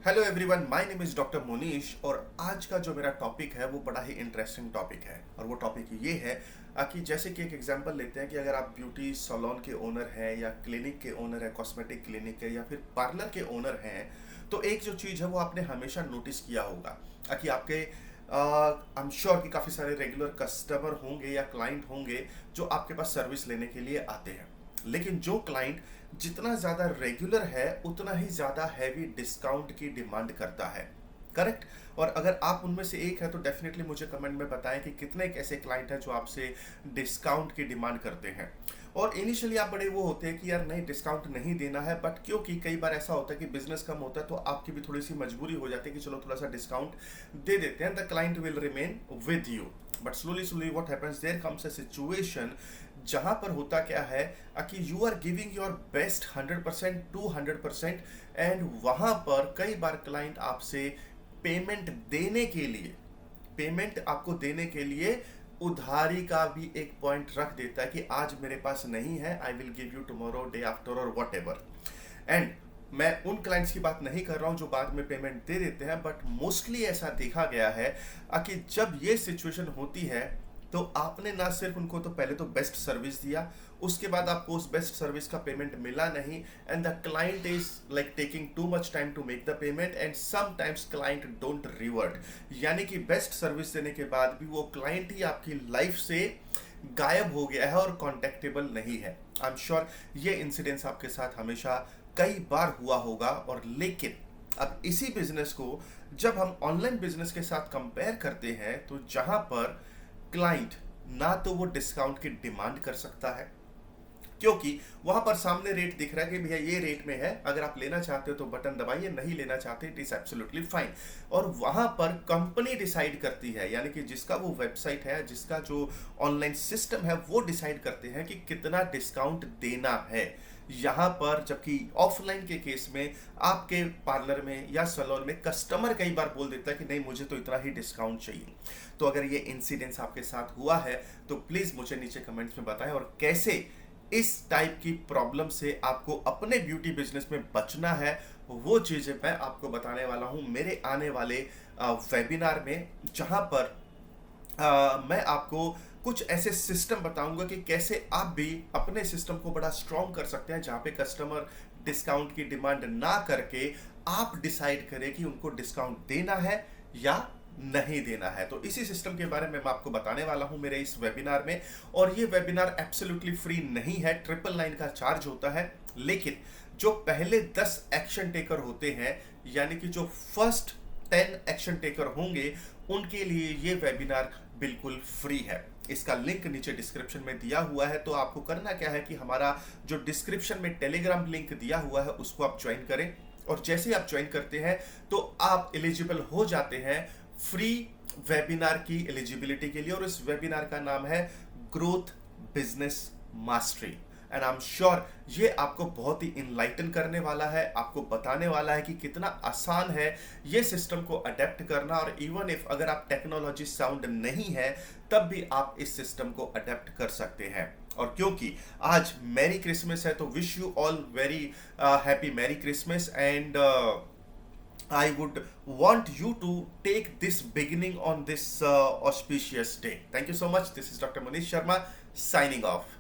Hello everyone, my name is doctor Monish. और आज का जो मेरा टॉपिक है वो बड़ा ही इंटरेस्टिंग टॉपिक है। और वो टॉपिक ये है कि जैसे कि एक एग्जांपल लेते हैं कि अगर आप ब्यूटी सैलून के ओनर हैं या क्लिनिक के ओनर है, कॉस्मेटिक क्लिनिक के या फिर पार्लर के ओनर हैं, तो एक जो चीज़ है वो आपने हमेशा नोटिस किया होगा कि आपके आई एम श्योर कि काफ़ी सारे रेगुलर कस्टमर होंगे या क्लाइंट होंगे जो आपके पास सर्विस लेने के लिए आते हैं। लेकिन जो क्लाइंट जितना ज़्यादा रेगुलर है उतना ही ज़्यादा हैवी डिस्काउंट की डिमांड करता है। करेक्ट। और अगर आप उनमें से एक है तो डेफिनेटली मुझे कमेंट में बताएं कि कितने एक ऐसे क्लाइंट हैं जो आपसे डिस्काउंट की डिमांड करते हैं। और इनिशियली आप बड़े वो होते हैं कि यार नहीं, डिस्काउंट नहीं देना है, बट क्योंकि कई बार ऐसा होता है कि बिजनेस कम होता है तो आपकी भी थोड़ी सी मजबूरी हो जाती है कि चलो थोड़ा सा डिस्काउंट दे देते हैं, the client will remain with you. But slowly slowly what happens, there comes a situation जहां पर होता क्या है कि you are giving your best 100% to 100%। And वहां पर कई बार क्लाइंट आपसे पेमेंट आपको देने के लिए उधारी का भी एक पॉइंट रख देता है कि आज मेरे पास नहीं है, I will give you tomorrow, day after और वट एवर। एंड मैं उन क्लाइंट्स की बात नहीं कर रहा हूं जो बाद में पेमेंट दे देते हैं, बट मोस्टली ऐसा देखा गया है कि जब ये सिचुएशन होती है तो आपने ना सिर्फ उनको तो पहले तो बेस्ट सर्विस दिया, उसके बाद आपको उस बेस्ट सर्विस का पेमेंट मिला नहीं, and the client is like taking too much time to make the payment and sometimes client don't revert. यानी कि बेस्ट सर्विस देने के बाद भी वो क्लाइंट ही आपकी लाइफ से गायब हो गया है और कॉन्टेक्टेबल नहीं है। आई एम श्योर ये इंसिडेंट्स आपके साथ हमेशा कई बार हुआ होगा। और लेकिन अब इसी बिजनेस को जब हम ऑनलाइन बिजनेस के साथ कंपेयर करते हैं तो जहां पर क्लाइंट ना तो वो डिस्काउंट की डिमांड कर सकता है क्योंकि वहां पर सामने रेट दिख रहा है कि भैया ये रेट में है, अगर आप लेना चाहते हो तो बटन दबाइए, नहीं लेना चाहते इट इज एब्सोल्युटली फाइन। और वहां पर कंपनी डिसाइड करती है, यानी कि जिसका वो वेबसाइट है, जिसका जो ऑनलाइन सिस्टम है, वो डिसाइड करते हैं कि कितना डिस्काउंट देना है यहाँ पर। जबकि ऑफलाइन के केस में आपके पार्लर में या सैलून में कस्टमर कई बार बोल देता है कि नहीं, मुझे तो इतना ही डिस्काउंट चाहिए। तो अगर ये इंसिडेंस आपके साथ हुआ है तो प्लीज मुझे नीचे कमेंट्स में बताएं, और कैसे इस टाइप की प्रॉब्लम से आपको अपने ब्यूटी बिजनेस में बचना है वो चीजें मैं आपको बताने वाला हूं मेरे आने वाले वेबिनार में, जहां पर मैं आपको कुछ ऐसे सिस्टम बताऊंगा कि कैसे आप भी अपने सिस्टम को बड़ा स्ट्रॉन्ग कर सकते हैं, जहां पे कस्टमर डिस्काउंट की डिमांड ना करके आप डिसाइड करें कि उनको डिस्काउंट देना है या नहीं देना है। तो इसी सिस्टम के बारे में मैं आपको बताने वाला हूं मेरे इस वेबिनार में। और ये वेबिनार एब्सोल्युटली फ्री नहीं है, 999 का चार्ज होता है। लेकिन जो पहले 10 एक्शन टेकर होते हैं, यानी कि जो फर्स्ट 10 एक्शन टेकर होंगे, उनके लिए ये वेबिनार बिल्कुल फ्री है। इसका लिंक नीचे डिस्क्रिप्शन में दिया हुआ है। तो आपको करना क्या है कि हमारा जो डिस्क्रिप्शन में टेलीग्राम लिंक दिया हुआ है उसको आप ज्वाइन करें, और जैसे ही आप ज्वाइन करते हैं तो आप एलिजिबल हो जाते हैं फ्री वेबिनार की एलिजिबिलिटी के लिए। और इस वेबिनार का नाम है growth business mastery. And I am sure ये आपको बहुत ही इनलाइटन करने वाला है, आपको बताने वाला है कि कितना आसान है ये सिस्टम को अडेप्ट करना। और इवन इफ अगर आप टेक्नोलॉजी साउंड नहीं है तब भी आप इस सिस्टम को अडेप्ट कर सकते हैं। और क्योंकि आज मैरी क्रिसमस है तो wish you all very happy merry Christmas. And I would want you to take this beginning on this auspicious day. Thank you so much. This is Dr. Manish Sharma signing off.